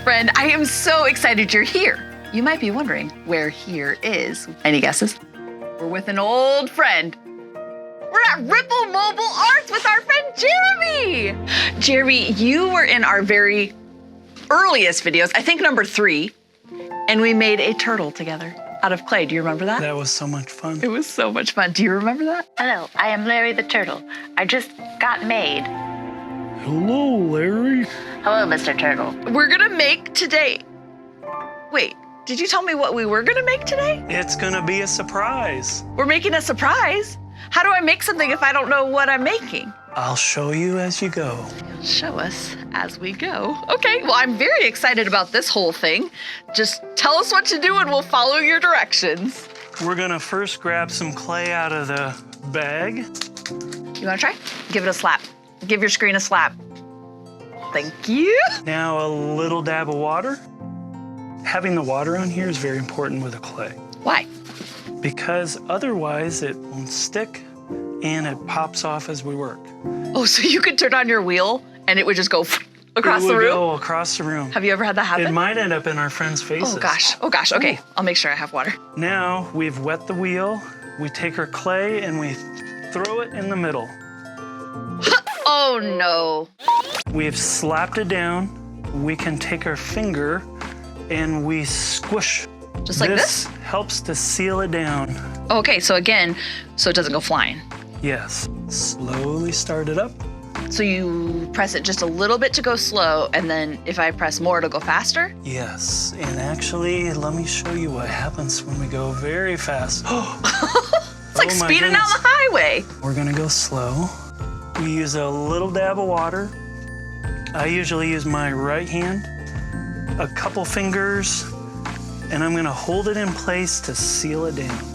friend. I am so excited you're here. You might be wondering where here is. Any guesses? We're with an old friend. We're at Ripple Mobile Arts with our friend Jeremy. Jeremy, you were in our very earliest videos, I think number 3, and we made a turtle together out of clay. Do you remember that? That was so much fun. It was so much fun. Do you remember that? Hello, I am Larry the Turtle. I just got made. Hello, Larry. Hello, Mr. Turtle. We're gonna make today. Wait, did you tell me what we were gonna make today? It's gonna be a surprise. We're making a surprise. How do I make something if I don't know what I'm making? I'll show you as you go. You'll show us as we go. Okay, well, I'm very excited about this whole thing. Just tell us what to do and we'll follow your directions. We're gonna first grab some clay out of the bag. You wanna try? Give it a slap. Give your screen a slap. Thank you. Now a little dab of water. Having the water on here is very important with the clay Why? because otherwise it won't stick and it pops off as we work. Oh, so you could turn on your wheel and it would just go across it the would room? go across the room. Have you ever had that happen? It might end up in our friends' faces. Oh gosh, okay. I'll make sure I have water. Now we've wet the wheel. We take our clay and we throw it in the middle. Oh no. We've slapped it down. We can take our finger and we squish. Just like this? Helps to seal it down. Okay, so again, so it doesn't go flying. Yes. Slowly start it up. So you press it just a little bit to go slow, and then if I press more, it'll go faster? Yes. And actually, let me show you what happens when we go very fast. It's like Oh my speeding down goodness. the highway. We're gonna go slow. We use a little dab of water. I usually use my right hand, a couple fingers, and I'm gonna hold it in place to seal it down.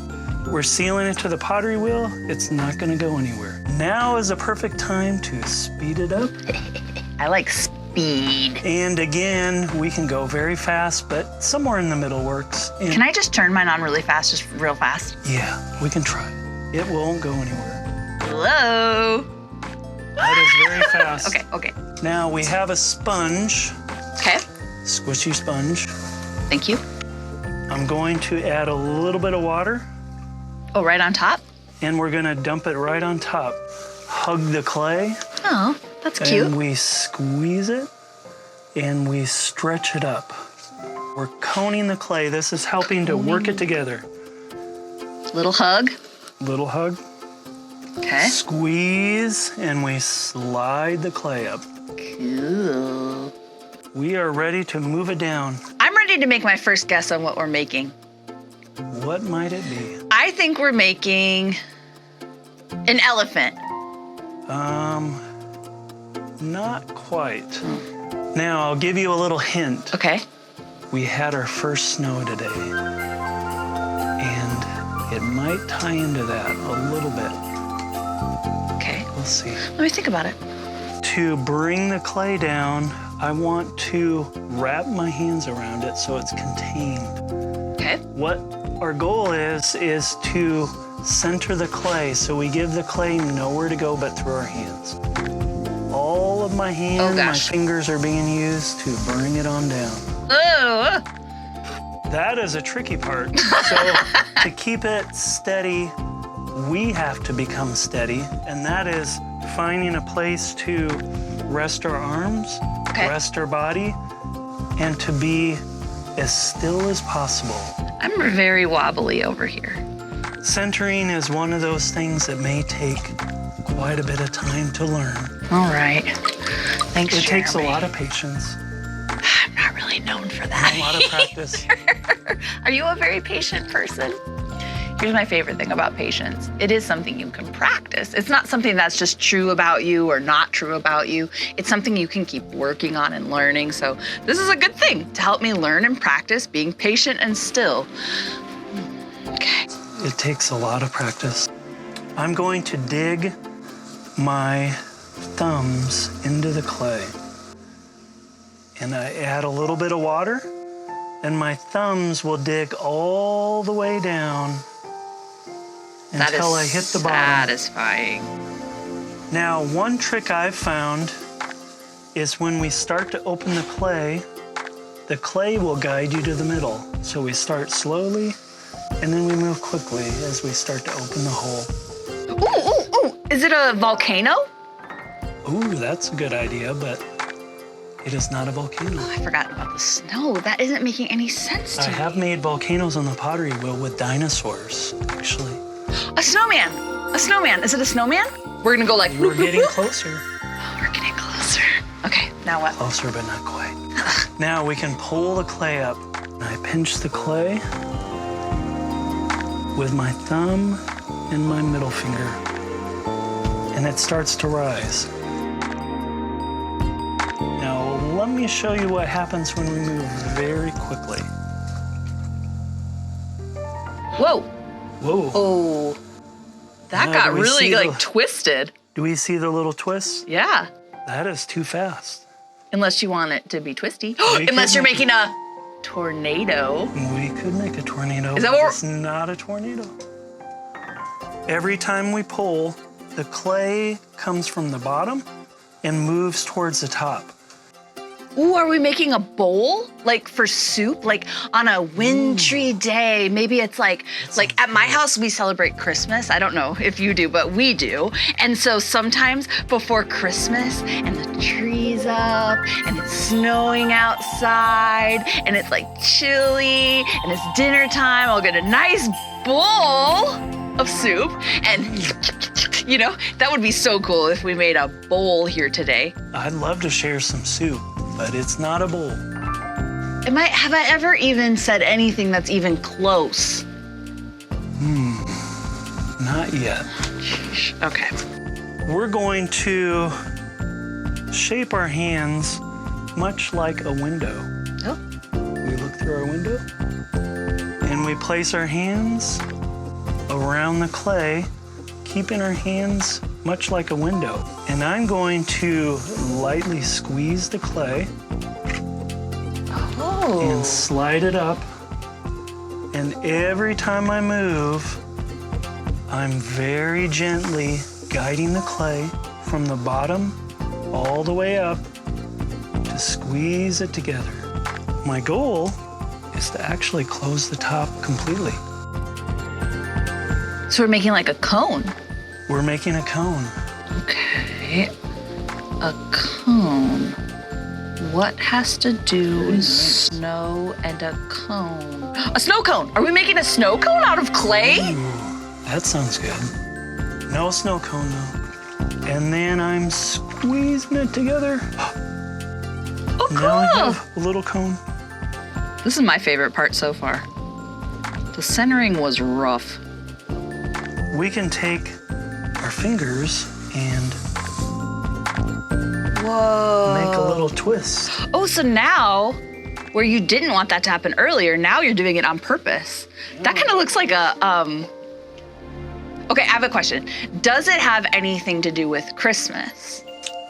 We're sealing it to the pottery wheel. It's not gonna go anywhere. Now is a perfect time to speed it up. I like speed. And again, we can go very fast, but somewhere in the middle works. And Can I just turn mine on really fast, just real fast? yeah, we can try. It won't go anywhere. Hello? That is very fast. Okay. Now we have a sponge, Okay, squishy sponge. thank you. I'm going to add a little bit of water, Oh, right on top? and we're gonna dump it right on top. Hug the clay, Oh, that's cute. and we squeeze it, and we stretch it up. We're coning the clay. This is helping to work it together. Little hug. Little hug, Okay. squeeze, and we slide the clay up. Cool. We are ready to move it down. I'm ready to make my first guess on what we're making. What might it be? I think we're making an elephant. Not quite. Now, I'll give you a little hint. Okay. We had our first snow today, and it might tie into that a little bit. Okay. We'll see. Let me think about it. To bring the clay down, I want to wrap my hands around it so it's contained. Okay. What our goal is to center the clay so we give the clay nowhere to go but through our hands. All of my hands, my fingers are being used to bring it on down. Oh. That is a tricky part. So to keep it steady, we have to become steady, and that is finding a place to rest our arms, rest our body, and to be as still as possible. I'm very wobbly over here. Centering is one of those things that may take quite a bit of time to learn. All right. Thanks, It takes a Jeremy. lot of patience, I'm not really known for that. a lot of practice. Are you a very patient person? Here's my favorite thing about patience. It is something you can practice. It's not something that's just true about you or not true about you. It's something you can keep working on and learning. So this is a good thing to help me learn and practice being patient and still. Okay. It takes a lot of practice. I'm going to dig my thumbs into the clay. And I add a little bit of water, and my thumbs will dig all the way down until I hit the bottom. Satisfying. Now, one trick I've found is when we start to open the clay, The clay will guide you to the middle. So we start slowly, and then we move quickly as we start to open the hole. Ooh, ooh, ooh. Is it a volcano? Ooh, that's a good idea, but it is not a volcano. Oh, I forgot about the snow. That isn't making any sense to I me. have made volcanoes on the pottery wheel with dinosaurs, actually. A snowman. A snowman. Is it a snowman? We're gonna go like. We're getting closer. Oh, we're getting closer. Okay, now what? Closer, but not quite. Now we can pull the clay up. I pinch the clay with my thumb and my middle finger, and it starts to rise. Now, let me show you what happens when we move very quickly. Whoa. Whoa. Oh. That Now, got do we really see like the- twisted. Do we see the little twists? Yeah. That is too fast. Unless you want it to be twisty. We Unless could you're make making a tornado. We could make a tornado. Is that but what it's not a tornado. Every time we pull, the clay comes from the bottom and moves towards the top. Ooh, are we making a bowl? Like for soup? Like on a wintry day? Maybe it's like at my house we celebrate Christmas. I don't know if you do, but we do. And so sometimes before Christmas and the tree's up and it's snowing outside and it's like chilly and it's dinner time, I'll get a nice bowl of soup and you know, that would be so cool if we made a bowl here today. I'd love to share some soup, but it's not a bowl. Have I ever even said anything that's even close? Not yet. Okay. We're going to shape our hands much like a window. Oh. We look through our window and we place our hands around the clay, keeping our hands much like a window. And I'm going to lightly squeeze the clay and slide it up. And every time I move, I'm very gently guiding the clay from the bottom all the way up to squeeze it together. My goal is to actually close the top completely. So we're making like a cone. We're making a cone. Okay. A cone. What has to do with snow and a cone? A snow cone! Are we making a snow cone out of clay? Ooh, that sounds good. No snow cone though. And then I'm squeezing it together. Oh, Now I cool! have a little cone. This is my favorite part so far. The centering was rough. We can take our fingers and make a little twist. Oh, so now, where you didn't want that to happen earlier, now you're doing it on purpose. That kind of looks like a, Okay, I have a question. Does it have anything to do with Christmas?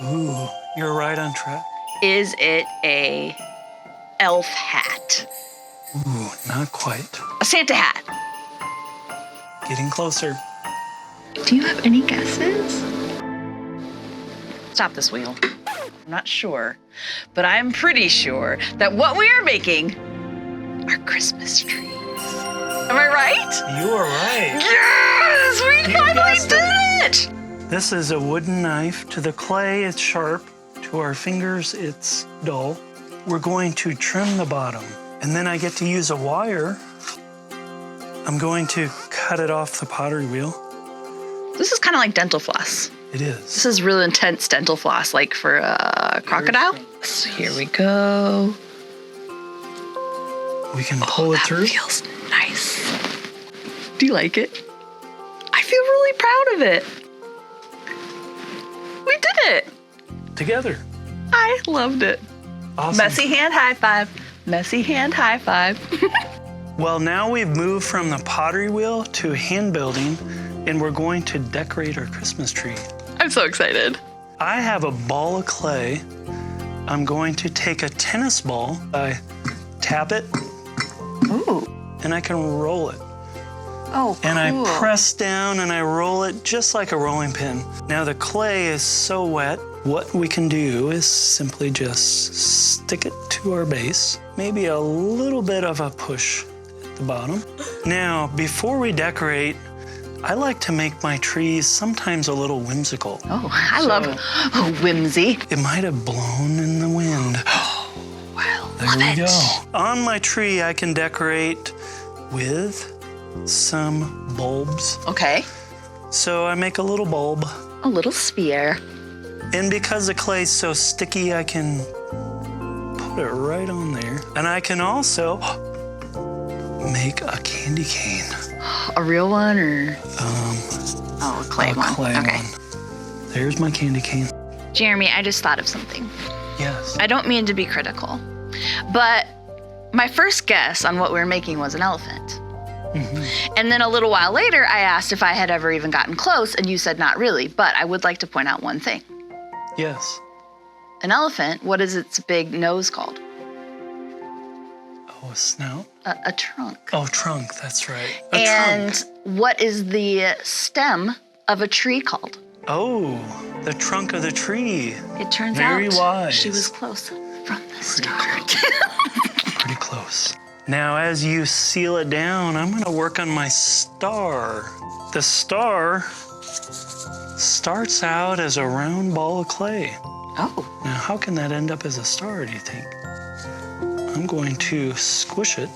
Ooh, you're right on track. Is it a elf hat? Ooh, not quite. A Santa hat? Getting closer. Do you have any guesses? Stop this wheel. I'm not sure, but I'm pretty sure that what we are making are Christmas trees. Am I right? You are right. Yes! We You finally guessed did it! This is a wooden knife. To the clay, it's sharp. To our fingers, it's dull. We're going to trim the bottom. And then I get to use a wire. I'm going to cut it off the pottery wheel. This is kind of like dental floss. It is. This is real intense dental floss, like for a crocodile. So here we go. We can pull it That through. feels nice. Do you like it? I feel really proud of it. We did it. Together. I loved it. Awesome. Messy hand high five. Messy hand high five. Well, now we've moved from the pottery wheel to hand building, and we're going to decorate our Christmas tree. I'm so excited. I have a ball of clay. I'm going to take a tennis ball. I tap it, Ooh. and I can roll it. Oh, cool. And I press down and I roll it just like a rolling pin. Now the clay is so wet what we can do is simply just stick it to our base, maybe a little bit of a push at the bottom. Now, before we decorate, I like to make my trees sometimes a little whimsical. Oh, I love whimsy. It might have blown in the wind. Well, There we go. On my tree, I can decorate with some bulbs. Okay. So I make a little bulb. A little sphere. And because the clay's so sticky, I can put it right on there. And I can also make a candy cane. A real one or? A clay A one. clay Okay. one. There's my candy cane. Jeremy, I just thought of something. Yes. I don't mean to be critical, but my first guess on what we were making was an elephant. And then a little while later, I asked if I had ever even gotten close, and you said not really, but I would like to point out one thing. Yes. An elephant, what is its big nose called? Oh, a snout? A trunk. Oh, trunk. That's right. A And trunk. what is the stem of a tree called? Oh, the trunk of the tree. It turns Very out wise. she was close from the start. Pretty close. Now, as you seal it down, I'm gonna work on my star. The star starts out as a round ball of clay. Oh. Now, how can that end up as a star, do you think? I'm going to squish it,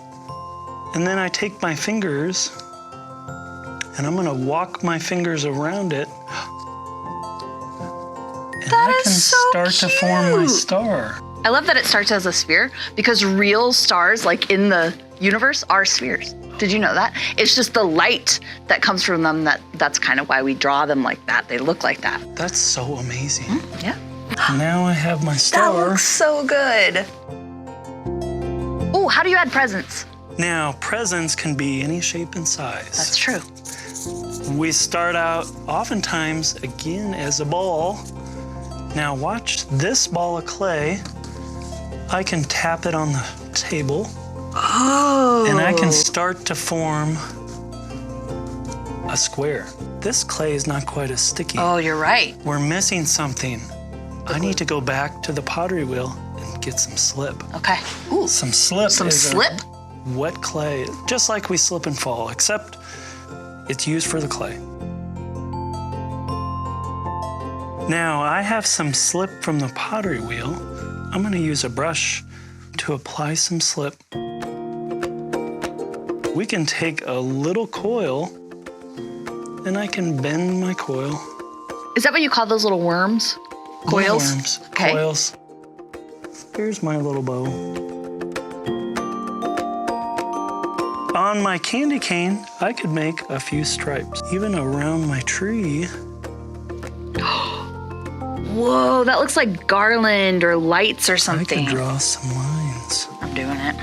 and then I take my fingers, and I'm gonna walk my fingers around it, and That I is can so start to form my cute. star. I love that it starts as a sphere because real stars, like in the universe, are spheres. Did you know that? It's just the light that comes from them that's kind of why we draw them like that. They look like that. That's so amazing. Yeah. Now I have my That star. looks so good. Oh, how do you add presents? Now, presents can be any shape and size. That's true. We start out oftentimes, again, as a ball. Now watch this ball of clay. I can tap it on the table. Oh. And I can start to form a square. This clay is not quite as sticky. Oh, you're right. We're missing something. I need to go back to the pottery wheel and get some slip. Okay. Ooh. Some slip. Some is a slip? wet clay, just like we slip and fall, except it's used for the clay. Now, I have some slip from the pottery wheel. I'm gonna use a brush to apply some slip. We can take a little coil, and I can bend my coil. Is that what you call those little worms? Coils? Little worms, Okay. coils. Here's my little bow. On my candy cane, I could make a few stripes. Even around my tree. Whoa, that looks like garland or lights or I something. could draw some lines. I'm doing it.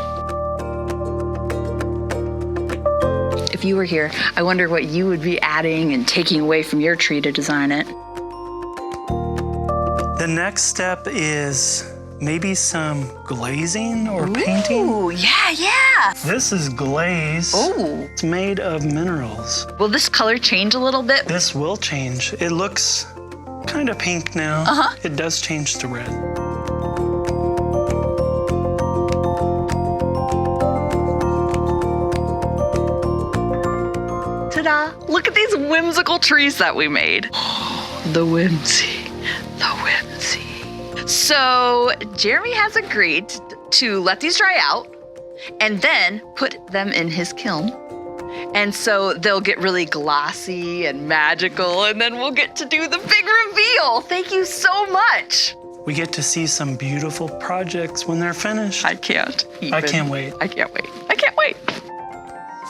If you were here, I wonder what you would be adding and taking away from your tree to design it. The next step is maybe some glazing or painting. Ooh, yeah. This is glaze. Oh. It's made of minerals. Will this color change a little bit? This will change. It looks kind of pink now. It does change to red. Ta-da! Look at these whimsical trees that we made. The whimsy. The whimsy. So Jeremy has agreed to let these dry out and then put them in his kiln. And so they'll get really glossy and magical, and then we'll get to do the big reveal. Thank you so much. We get to see some beautiful projects when they're finished. I can't even. I can't wait. I can't wait. I can't wait.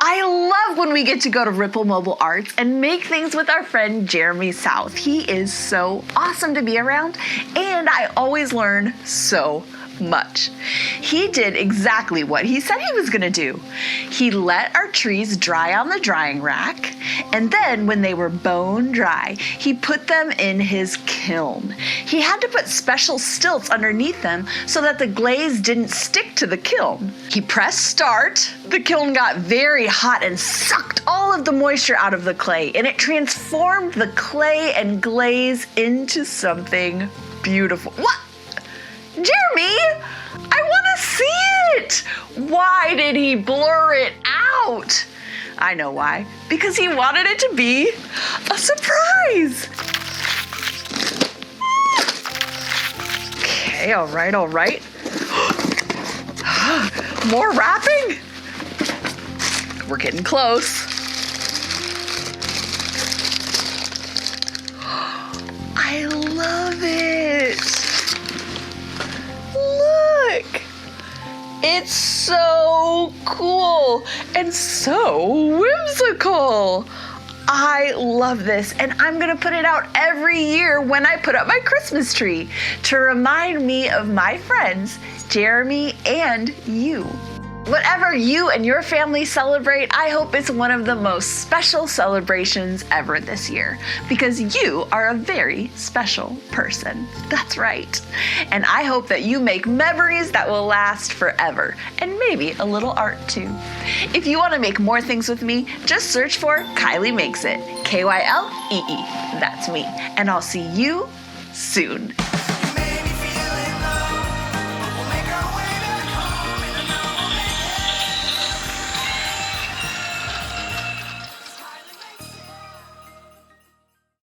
I love when we get to go to Ripple Mobile Arts and make things with our friend Jeremy South. He is so awesome to be around, and I always learn so much. He did exactly what he said he was gonna do. He let our trees dry on the drying rack, and then when they were bone dry, he put them in his kiln. He had to put special stilts underneath them so that the glaze didn't stick to the kiln. He pressed start, the kiln got very hot and sucked all of the moisture out of the clay, and it transformed the clay and glaze into something beautiful. What? Jeremy, I want to see it. Why did he blur it out? I know why. Because he wanted it to be a surprise. Okay, all right. More wrapping. We're getting close. I love it. Look. It's so cool and so whimsical. I love this, and I'm gonna put it out every year when I put up my Christmas tree to remind me of my friends, Jeremy and you. Whatever you and your family celebrate, I hope it's one of the most special celebrations ever this year, because you are a very special person. That's right. And I hope that you make memories that will last forever, and maybe a little art too. If you want to make more things with me, just search for Kylee Makes It, Kylee. That's me. And I'll see you soon.